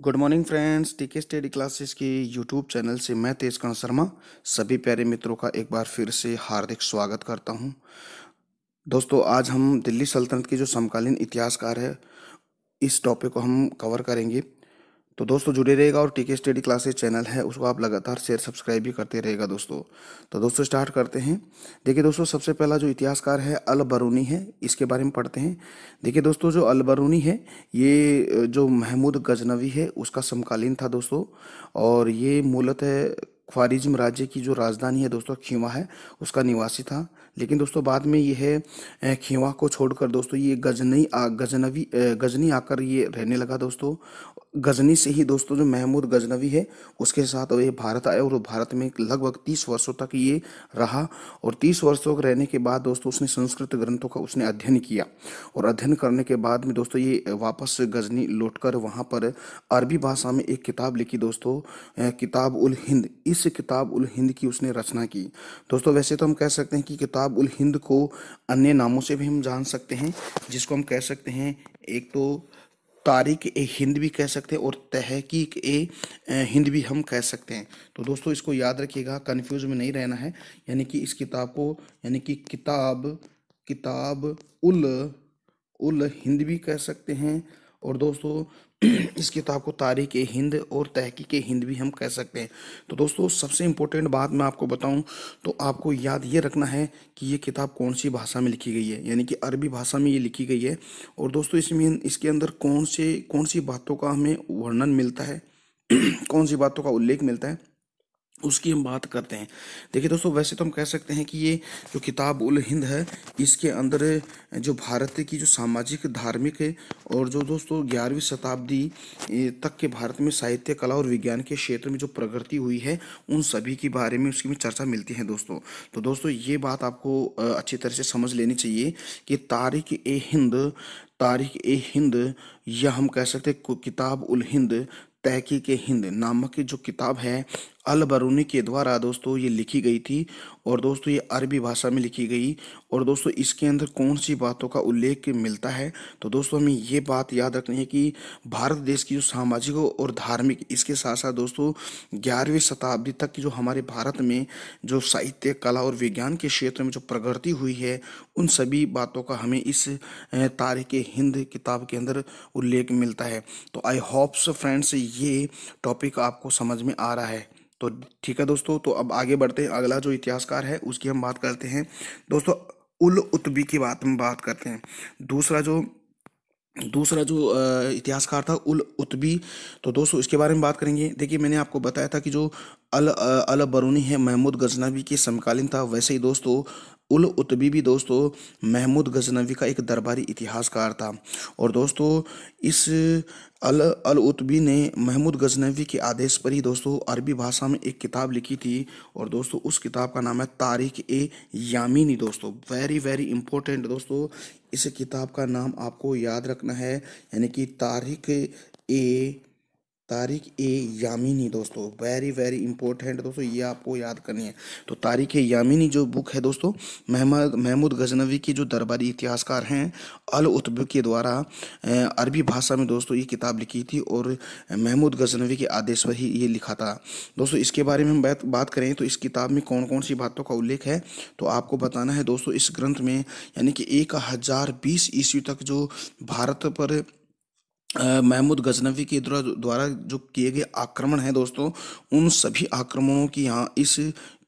Good morning friends, टीके study classes की YouTube channel से मैं तेजकर्ण शर्मा सभी प्यारे मित्रों का एक बार फिर से हार्दिक स्वागत करता हूं। दोस्तों, आज हम दिल्ली सल्तनत के जो समकालीन इतिहासकार है इस टॉपिक को हम कवर करेंगे। तो दोस्तों जुड़े रहेगा और टीके स्टडी क्लासेस चैनल है उसको आप लगातार शेयर सब्सक्राइब भी करते रहेगा दोस्तों। तो दोस्तों स्टार्ट करते हैं। देखिए दोस्तों, सबसे पहला जो इतिहासकार है अल बरूनी है, इसके बारे में पढ़ते हैं। देखिए दोस्तों, जो अल बरूनी है ये जो महमूद गजनवी है उसका समकालीन था दोस्तों। और ये मूलतः ख्वारिज्म राज्य की जो राजधानी है दोस्तों खीवा है उसका निवासी था। लेकिन दोस्तों बाद में ये है खीवा को छोड़कर दोस्तों ये गजनी आकर ये रहने लगा दोस्तों। गजनी से ही दोस्तों जो महमूद गजनवी है उसके साथ ये भारत आया और वो भारत में लगभग 30 वर्षों तक ये रहा। और 30 वर्षों के रहने के बाद दोस्तों उसने संस्कृत ग्रंथों का उसने अध्ययन किया। और अध्ययन करने के बाद में दोस्तों ये वापस गजनी लौटकर वहाँ पर अरबी भाषा में एक किताब लिखी दोस्तों, किताब उल हिंद। इस किताब उल हिंद की उसने रचना की दोस्तों। वैसे तो हम कह सकते हैं कि किताब उल हिंद को अन्य नामों से भी हम जान सकते हैं, जिसको हम कह सकते हैं एक तो तारीख ए हिंद भी कह सकते हैं और तहकीक ए हिंद भी हम कह सकते हैं। तो दोस्तों इसको याद रखिएगा, कंफ्यूज में नहीं रहना है। यानी कि इस किताब को यानी कि किताब किताब उल उल हिंद भी कह सकते हैं। और दोस्तों इस किताब को तारीख ए हिंद और तहकीक ए हिंद भी हम कह सकते हैं। तो दोस्तों सबसे इम्पोर्टेंट बात मैं आपको बताऊं तो आपको याद ये रखना है कि ये किताब कौन सी भाषा में लिखी गई है, यानी कि अरबी भाषा में ये लिखी गई है। और दोस्तों इसमें इसके अंदर कौन सी बातों का हमें वर्णन मिलता है कौन सी बातों का उल्लेख मिलता है उसकी हम बात करते हैं। देखिए दोस्तों, वैसे तो हम कह सकते हैं कि ये जो किताब उल हिंद है इसके अंदर जो भारत की जो सामाजिक धार्मिक है और जो दोस्तों 11वीं शताब्दी तक के भारत में साहित्य कला और विज्ञान के क्षेत्र में जो प्रगति हुई है उन सभी के बारे में उसकी में चर्चा मिलती है दोस्तों। तो दोस्तों ये बात आपको अच्छी तरह से समझ लेनी चाहिए कि तारीख ए हिंद या हम कह सकते हैं किताब उल हिंद तहकीक हिंद नामक की जो किताब है अल बरूनी के द्वारा दोस्तों ये लिखी गई थी। और दोस्तों ये अरबी भाषा में लिखी गई। और दोस्तों इसके अंदर कौन सी बातों का उल्लेख मिलता है तो दोस्तों हमें ये बात याद रखनी है कि भारत देश की जो सामाजिक और धार्मिक, इसके साथ साथ दोस्तों 11वीं शताब्दी तक की जो हमारे भारत में जो साहित्य कला और विज्ञान के क्षेत्र में जो प्रगति हुई है उन सभी बातों का हमें इस तारीख हिंद किताब के अंदर उल्लेख मिलता है। तो आई होप्स फ्रेंड्स ये टॉपिक आपको समझ में आ रहा है। तो ठीक है दोस्तों, तो अब आगे बढ़ते हैं। अगला जो इतिहासकार है उसकी हम बात करते हैं दोस्तों, उल उतबी की बात करते हैं। दूसरा जो इतिहासकार था उल उतबी, तो दोस्तों इसके बारे में बात करेंगे। देखिए मैंने आपको बताया था कि जो अल बरूनी है महमूद गजनवी के समकालीन था, वैसे ही दोस्तों उल उतबी भी दोस्तों महमूद गजनवी का एक दरबारी इतिहासकार था। और दोस्तों इस अल उतबी ने महमूद गजनवी के आदेश पर ही दोस्तों अरबी भाषा में एक किताब लिखी थी। और दोस्तों उस किताब का नाम है तारीख ए यामीनी दोस्तों। वेरी वेरी इंपॉर्टेंट दोस्तों, इस किताब का नाम आपको याद रखना है, यानी कि तारीख ए यामीनी दोस्तों। वेरी वेरी इंपॉर्टेंट दोस्तों, ये आपको याद करनी है। तो तारीख ए यामीनी जो बुक है दोस्तों महमूद गजनवी की जो दरबारी इतिहासकार हैं अल उतबी के द्वारा अरबी भाषा में दोस्तों ये किताब लिखी थी और महमूद गजनवी के आदेश पर ही ये लिखा था दोस्तों। इसके बारे में हम बात करें तो इस किताब में कौन कौन सी बातों का उल्लेख है तो आपको बताना है दोस्तों। इस ग्रंथ में यानी कि 1020 ईस्वी तक जो भारत पर महमूद गजनवी के द्वारा जो किए गए आक्रमण है दोस्तों, उन सभी आक्रमणों की यहाँ इस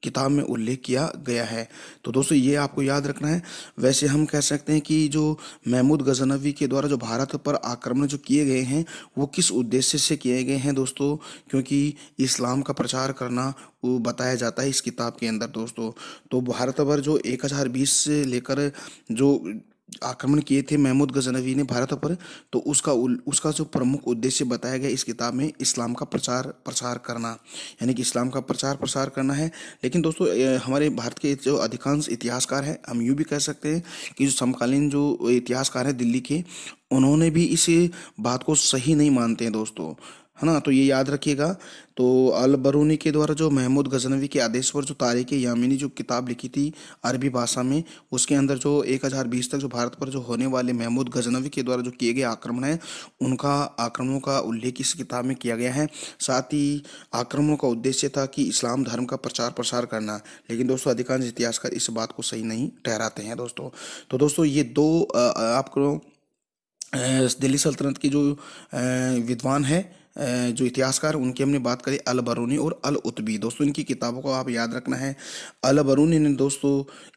किताब में उल्लेख किया गया है। तो दोस्तों ये आपको याद रखना है। वैसे हम कह सकते हैं कि जो महमूद गजनवी के द्वारा जो भारत पर आक्रमण जो किए गए हैं वो किस उद्देश्य से किए गए हैं दोस्तों, क्योंकि इस्लाम का प्रचार करना वो बताया जाता है इस किताब के अंदर दोस्तों। तो भारत पर जो 1020 से लेकर जो आक्रमण किए थे महमूद गजनवी ने भारत पर, तो उसका जो प्रमुख उद्देश्य बताया गया इस किताब में इस्लाम का प्रचार करना, यानी कि इस्लाम का प्रचार करना है। लेकिन दोस्तों हमारे भारत के जो अधिकांश इतिहासकार हैं, हम यूँ भी कह सकते हैं कि जो समकालीन जो इतिहासकार हैं दिल्ली के, उन्होंने भी इस बात को सही नहीं मानते हैं दोस्तों। है ना। तो ये याद रखिएगा। तो अल बरूनी के द्वारा जो महमूद गजनवी के आदेश पर जो तारीख यामिनी जो किताब लिखी थी अरबी भाषा में, उसके अंदर जो 1020 तक जो भारत पर जो होने वाले महमूद गजनवी के द्वारा जो किए गए आक्रमण है, उनका आक्रमणों का उल्लेख इस किताब में किया गया है। साथ ही आक्रमणों का उद्देश्य था कि इस्लाम धर्म का प्रचार प्रसार करना, लेकिन दोस्तों अधिकांश इतिहासकार इस बात को सही नहीं ठहराते हैं दोस्तों। तो दोस्तों ये दो आपको दिल्ली सल्तनत की जो विद्वान है, जो इतिहासकार, उनकी हमने बात करी, अल बरूनी और अल उतबी। दोस्तों इनकी किताबों को आप याद रखना है। अल बरूनी ने दोस्तों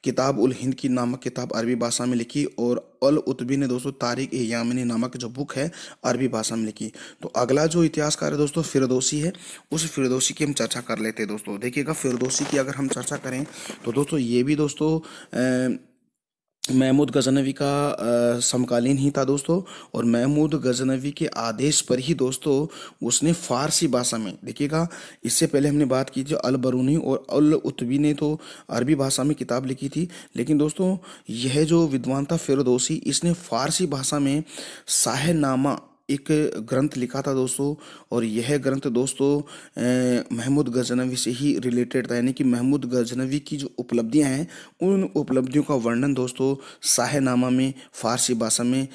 किताब उल हिंद की नामक किताब अरबी भाषा में लिखी, और अल उतबी ने दोस्तों तारिक ए यामिनी नामक जो बुक है अरबी भाषा में लिखी। तो अगला जो इतिहासकार है दोस्तों फिरदौसी है। उस फिरदौसी की हम चर्चा कर लेते हैं दोस्तों। देखिएगा फिरदौसी की अगर हम चर्चा करें तो दोस्तों ये भी दोस्तों महमूद गजनवी का समकालीन ही था दोस्तों। और महमूद गजनवी के आदेश पर ही दोस्तों उसने फारसी भाषा में, देखिएगा इससे पहले हमने बात की जो अल बरूनी और अल उतबी ने तो अरबी भाषा में किताब लिखी थी, लेकिन दोस्तों यह जो विद्वान था फिरदौसी, इसने फारसी भाषा में शाहनामा एक ग्रंथ लिखा था दोस्तों। और यह ग्रंथ दोस्तों महमूद गजनवी से ही रिलेटेड था, यानी कि महमूद गजनवी की जो उपलब्धियां हैं, उन उपलब्धियों का वर्णन दोस्तों शाहनामा में फारसी भाषा में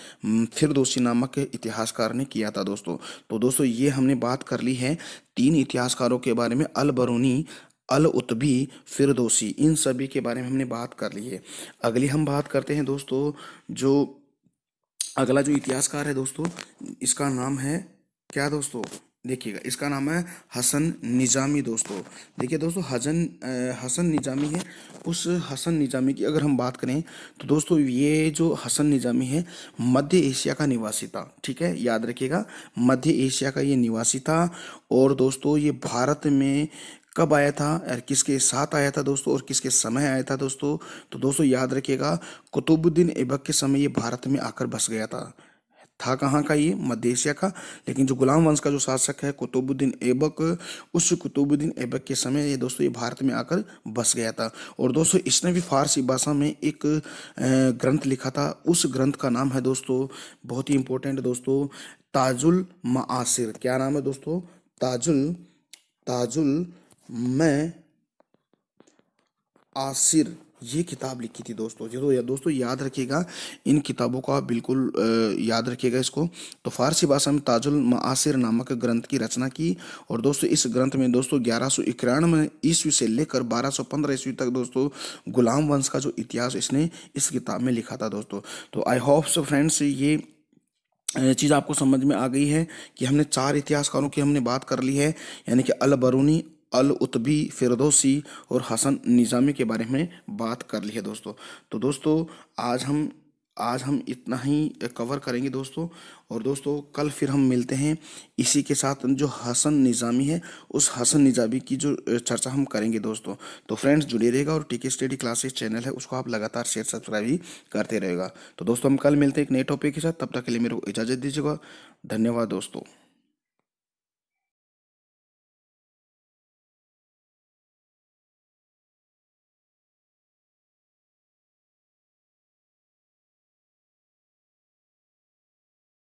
फिरदौसी नामक इतिहासकार ने किया था दोस्तों। तो दोस्तों ये हमने बात कर ली है तीन इतिहासकारों के बारे में, अल बरूनी, अल उतबी, फिरदौसी, इन सभी के बारे में हमने बात कर ली है। अगली हम बात करते हैं दोस्तों, जो अगला जो इतिहासकार है दोस्तों, इसका नाम है क्या दोस्तों, देखिएगा इसका नाम है हसन निजामी दोस्तों। देखिए दोस्तों हसन निजामी है। उस हसन निजामी की अगर हम बात करें तो दोस्तों ये जो हसन निजामी है मध्य एशिया का निवासी था, ठीक है, याद रखिएगा मध्य एशिया का ये निवासी था। और दोस्तों ये भारत में कब आया था और किसके साथ आया था दोस्तों, और किसके समय आया था दोस्तों। तो दोस्तों याद रखिएगा कुतुबुद्दीन ऐबक के समय ये भारत में आकर बस गया था कहाँ का, ये मध्य एशिया का। लेकिन जो गुलाम वंश का जो शासक है कुतुबुद्दीन ऐबक, उस कुतुबुद्दीन ऐबक के समय ये दोस्तों ये भारत में आकर बस गया था। और दोस्तों इसने भी फारसी भाषा में एक ग्रंथ लिखा था। उस ग्रंथ का नाम है दोस्तों, बहुत ही इंपॉर्टेंट दोस्तों, ताजुल मआसिर। क्या नाम है दोस्तों, ताजुल मैं आसिर, ये किताब लिखी थी दोस्तों। जो दोस्तों याद रखिएगा इन किताबों को आप बिल्कुल याद रखिएगा इसको। तो फारसी भाषा में ताजुल मआसिर नामक ग्रंथ की रचना की। और दोस्तों इस ग्रंथ में दोस्तों 1191 ईस्वी से लेकर 1215 ईस्वी तक दोस्तों गुलाम वंश का जो इतिहास इसने इस किताब में लिखा था दोस्तों। तो आई होप सो फ्रेंड्स ये चीज़ आपको समझ में आ गई है कि हमने चार इतिहासकारों की हमने बात कर ली है, यानी कि अल बरूनी, अल उतबी, फिरदौसी और हसन निज़ामी के बारे में बात कर ली है दोस्तों। तो दोस्तों आज हम इतना ही कवर करेंगे दोस्तों। और दोस्तों कल फिर हम मिलते हैं इसी के साथ, जो हसन निज़ामी है उस हसन निज़ामी की जो चर्चा हम करेंगे दोस्तों। तो फ्रेंड्स जुड़े रहेगा, और टीके स्टडी क्लासेस चैनल है उसको आप लगातार शेयर सब्सक्राइब ही करते रहेगा। तो दोस्तों हम कल मिलते हैं एक नए टॉपिक के साथ, तब तक के लिए मेरे को इजाज़त दीजिएगा। धन्यवाद दोस्तों।